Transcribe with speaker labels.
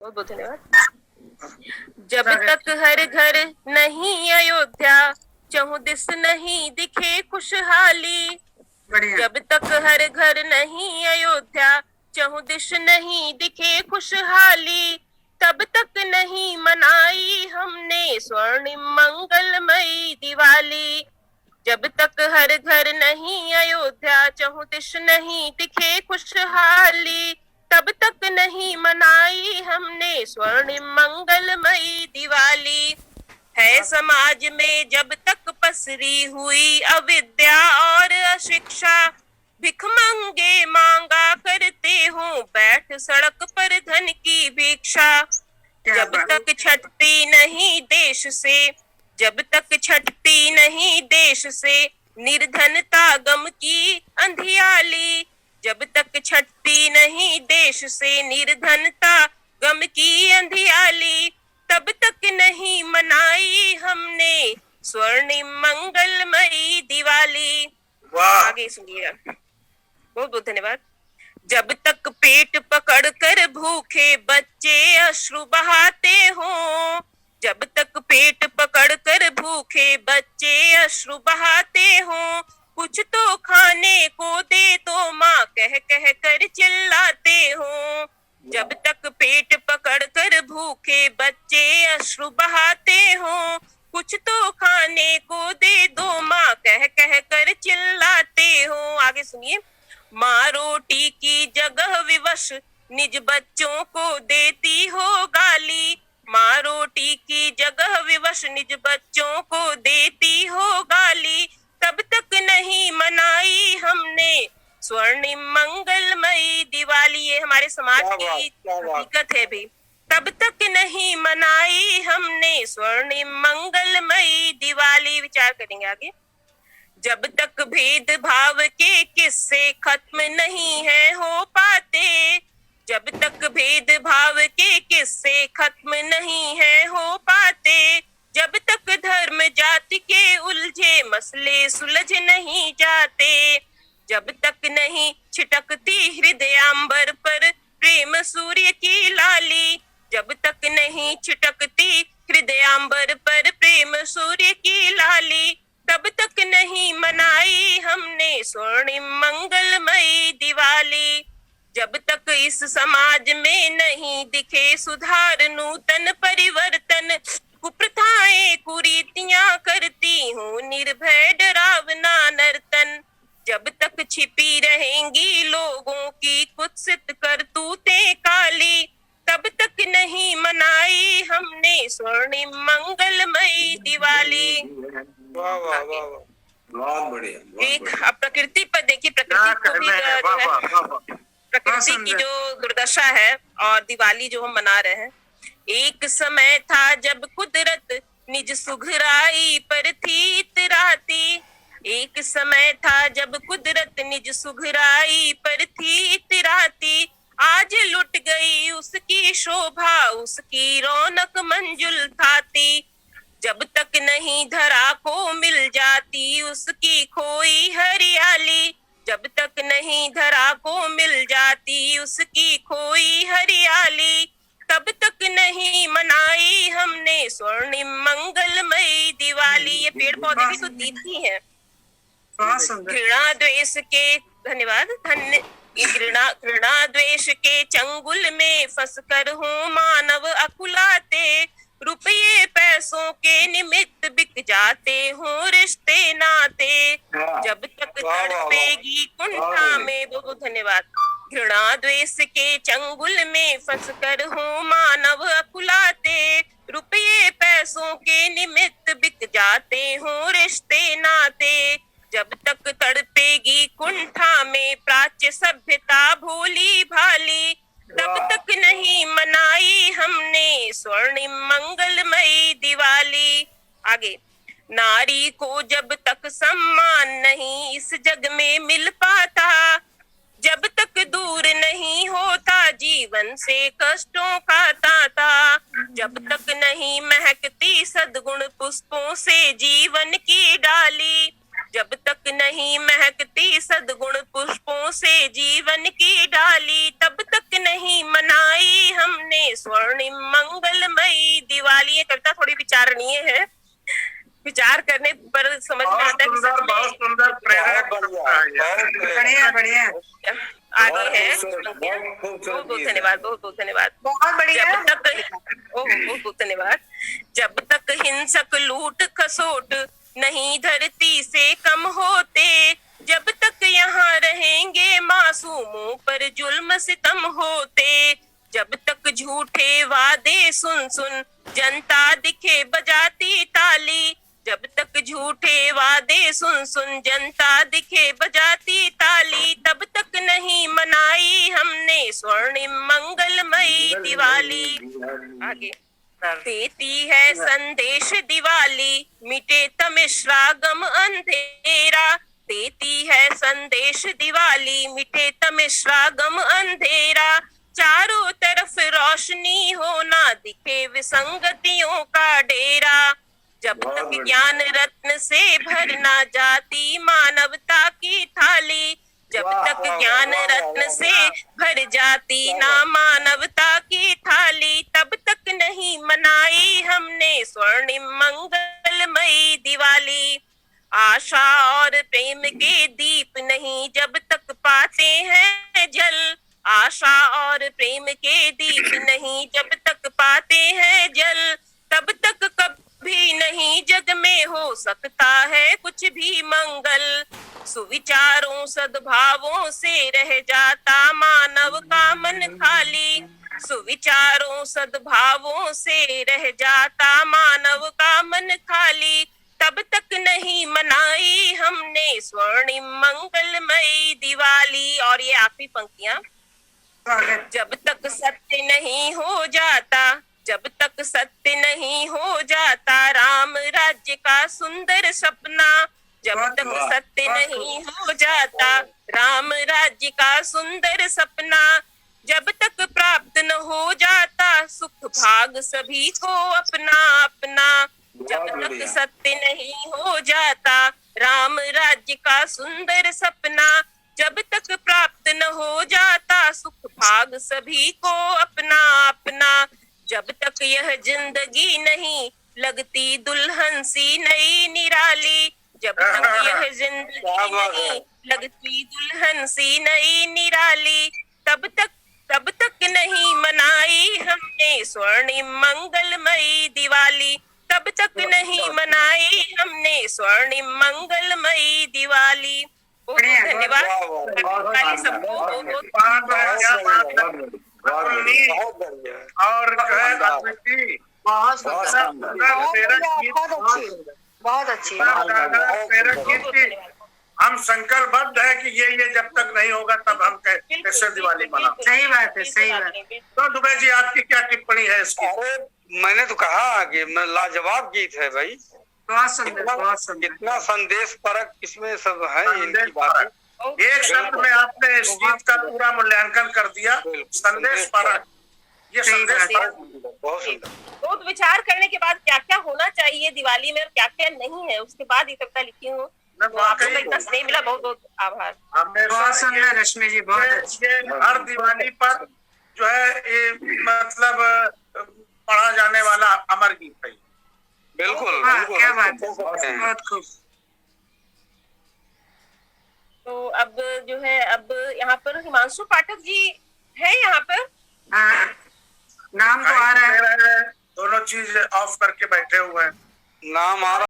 Speaker 1: बहुत बहुत धन्यवाद। जब तक हर घर नहीं अयोध्या, चहुं दिस नहीं दिखे खुशहाली। जब तक हर घर नहीं अयोध्या, चहुं दिश नहीं दिखे खुशहाली, तब तक नहीं मनाई हमने स्वर्णिम मंगलमयी दिवाली। जब तक हर घर नहीं अयोध्या, चहुं दिश नहीं दिखे खुशहाली, तब तक नहीं मनाई हमने स्वर्णिम मंगलमयी दिवाली। है समाज में जब तक पसरी हुई अविद्या और अशिक्षा, भिख मंगे मांगा करते हो बैठ सड़क पर धन की भिक्षा। जब तक छटती नहीं देश से, जब तक छटती नहीं देश से निर्धनता गम की अंधियाली। जब तक छटती नहीं देश से निर्धनता गम की अंधियाली, तब तक नहीं मनाई हमने स्वर्णिम मंगलमयी दिवाली। आगे सुनिएगा। बहुत बहुत धन्यवाद। जब तक पेट पकड़ कर भूखे बच्चे अश्रु बहाते हो, जब तक पेट पकड़ कर भूखे बच्चे अश्रु बहाते हो, कुछ तो खाने को दे तो माँ कह कह कर चिल्लाते हो। जब तक पेट पकड़ कर भूखे बच्चे अश्रु बहाते हो, कुछ तो खाने को दे दो माँ कह कह कर चिल्लाते हो। आगे सुनिए। माँ रोटी की जगह विवश निज बच्चों को देती हो गाली। माँ रोटी की जगह विवश निज बच्चों को देती हो गाली, तब तक नहीं मनाई हमने स्वर्णिम मंगलमयी दिवाली। ये हमारे समाज की हकीकत है भी। तब तक नहीं मनाई हमने स्वर्णिम मंगलमयी दिवाली। विचार करेंगे आगे। जब तक भेदभाव के किस्से खत्म नहीं है हो पाते, जब तक भेदभाव के किस्से खत्म नहीं है हो पाते, जब तक धर्म जाति के उलझे मसले सुलझ नहीं जाते, जब तक नहीं छिटकती हृदयांबर पर प्रेम सूर्य की लाली, जब तक नहीं छिटकती हृदयांबर पर प्रेम सूर्य की लाली, तब तक नहीं मनाई हमने स्वर्णिम मंगलमयी दिवाली। जब तक इस समाज में नहीं दिखे सुधार नूतन परिवर्तन, कुप्रथाएं कुरीतियां करती हूँ निर्भय डरावना नर्तन, जब तक छिपी रहेंगी लोगों की कुत्सित करतूतें काली, तब तक नहीं मनाई हमने स्वर्णिम मंगलमयी दिवाली।
Speaker 2: वाह वाह वाह, बहुत बढ़िया।
Speaker 1: एक प्रकृति पर देखिए, प्रकृति को भी जो है, प्रकृति की जो दुर्दशा है और दिवाली जो हम मना रहे हैं। एक समय था जब कुदरत निज सुघराई पर थी इतराती, एक समय था जब कुदरत निज सुघराई पर थी इतराती, आज लुट गई उसकी शोभा उसकी रौनक मंजुल थाती। जब तक नहीं धरा को मिल जाती उसकी खोई हरियाली, जब तक नहीं धरा को मिल जाती उसकी खोई हरियाली, तब तक नहीं मनाई हमने स्वर्णिम मंगलमयी दिवाली। ये पेड़ पौधे भी तो दीदी हैं। घृणा द्वेष के धन्यवाद घृणा द्वेष के चंगुल में फंसकर हूँ मानव अकुलाते, रुपये पैसों के निमित्त बिक जाते हो रिश्ते नाते, जब तक तड़पेगी कुंठा में। बहुत धन्यवाद। घृणा द्वेष के चंगुल में फंसकर हूँ मानव अकुलाते, रुपये पैसों के निमित्त बिक जाते हो रिश्ते नाते, जब तक तड़पेगी कुंठा में प्राच्य सभ्यता भोली भाली, तब तक नहीं मनाई हमने स्वर्णिम मंगलमयी दिवाली। आगे। नारी को जब तक सम्मान नहीं इस जग में मिल पाता, जब तक दूर नहीं होता जीवन से कष्टों का तांता, जब तक नहीं महकती सद्गुण पुष्पों से जीवन की डाली, जब तक नहीं महकती सद्गुण पुष्पों से जीवन की डाली, तब तक नहीं मनाई हमने स्वर्ण स्वर्णिम मंगलमयी दिवाली। ये कविता थोड़ी विचारणीय है, विचार करने पर समझ में आता है कि सच में
Speaker 2: बहुत सुंदर प्रेरक
Speaker 3: बढ़िया बढ़िया
Speaker 1: आगे है। बहुत बहुत धन्यवाद, बहुत बहुत धन्यवाद।
Speaker 3: बहुत बढ़िया।
Speaker 1: जब तक बहुत बहुत धन्यवाद। जब तक हिंसक लूट खसोट नहीं धरती से कम होते, जब तक यहाँ रहेंगे मासूमों पर जुल्म सितम होते, जब तक झूठे वादे सुन सुन जनता दिखे बजाती ताली, जब तक झूठे वादे सुन सुन जनता दिखे बजाती ताली, तब तक नहीं मनाई हमने स्वर्णिम मंगलमयी दिवाली। आगे देती है संदेश दिवाली, मिटे तमिश्रा गम अंधेरा, देती है संदेश दिवाली, मिटे तमिश्रा गम अंधेरा, चारों तरफ रोशनी हो ना दिखे विसंगतियों का डेरा, जब तक ज्ञान रत्न से भरना जाती मानवता की थाली, जब तक ज्ञान रत्न से भर जाती ना मानवता की थाली, तब तक नहीं मनाई हमने स्वर्णिम मंगलमयी दिवाली। आशा और प्रेम के दीप नहीं जब तक पाते हैं जल, आशा और प्रेम के दीप नहीं जब तक पाते हैं जल, तब तक कभी नहीं जग में हो सकता है कुछ भी मंगल, सुविचारों सद्भावों से रह जाता मानव का मन खाली, सुविचारों सद्भावों से रह जाता मानव का मन खाली, तब तक नहीं मनाई हमने स्वर्णिम मंगलमयी दिवाली। और ये आखिरी पंक्तियां। जब तक सत्य नहीं हो जाता, जब तक सत्य नहीं हो जाता राम राज्य का सुंदर सपना, जब तक सत्य नहीं हो जाता राम राज्य का सुंदर सपना, जब तक प्राप्त न हो जाता सुख भाग सभी को अपना अपना, जब तक सत्य नहीं हो जाता राम राज्य का सुंदर सपना, जब तक प्राप्त न हो जाता सुख भाग सभी को अपना अपना, जब तक यह जिंदगी नहीं लगती दुल्हन सी नई निराली, जब तक यह जिंदगी नहीं लगती दुल्हन सी नई निराली, तब तक नहीं मनाई हमने स्वर्णिम मंगलमयी दिवाली, तब तक नहीं मनाई हमने स्वर्णिम मंगलमयी दिवाली। बहुत धन्यवाद सबको,
Speaker 2: और जो है
Speaker 3: बहुत अच्छी
Speaker 2: हम संकल्पबद्ध है कि ये जब तक नहीं होगा तब हम कैसे दिवाली मनाएं।
Speaker 3: सही बात है, सही बात है।
Speaker 2: तो दुबे जी आपकी क्या टिप्पणी है इसकी?
Speaker 4: अरे मैंने तो कहा कि लाजवाब गीत है भाई,
Speaker 3: बहुत सुंदर, बहुत सुंदर।
Speaker 4: कितना संदेश परक इसमें सब है इनकी बातें।
Speaker 2: एक शब्द में आपने इस गीत का पूरा मूल्यांकन कर दिया, संदेश परक। ये संदेश
Speaker 4: बहुत सुंदर।
Speaker 1: बहुत विचार करने के बाद क्या क्या होना चाहिए दिवाली में और क्या क्या नहीं है, उसके बाद ये कविता लिखी हूँ। आपको इतना स्नेह मिला, बहुत बहुत आभार।
Speaker 3: बहुत सुंदर रश्मि जी, बहुत अच्छी।
Speaker 2: हर दिवाली पर जो है ये मतलब पढ़ा जाने वाला अमर गीत है।
Speaker 4: बिल्कुल
Speaker 3: बिल्कुल, क्या बात है, बहुत खूब।
Speaker 1: तो अब जो है, अब यहाँ पर हिमांशु पाठक जी है यहाँ पर।
Speaker 3: हाँ, नाम तो आ रहा है।
Speaker 2: दोनों चीज ऑफ करके बैठे हुए हैं।
Speaker 4: नाम आ रहा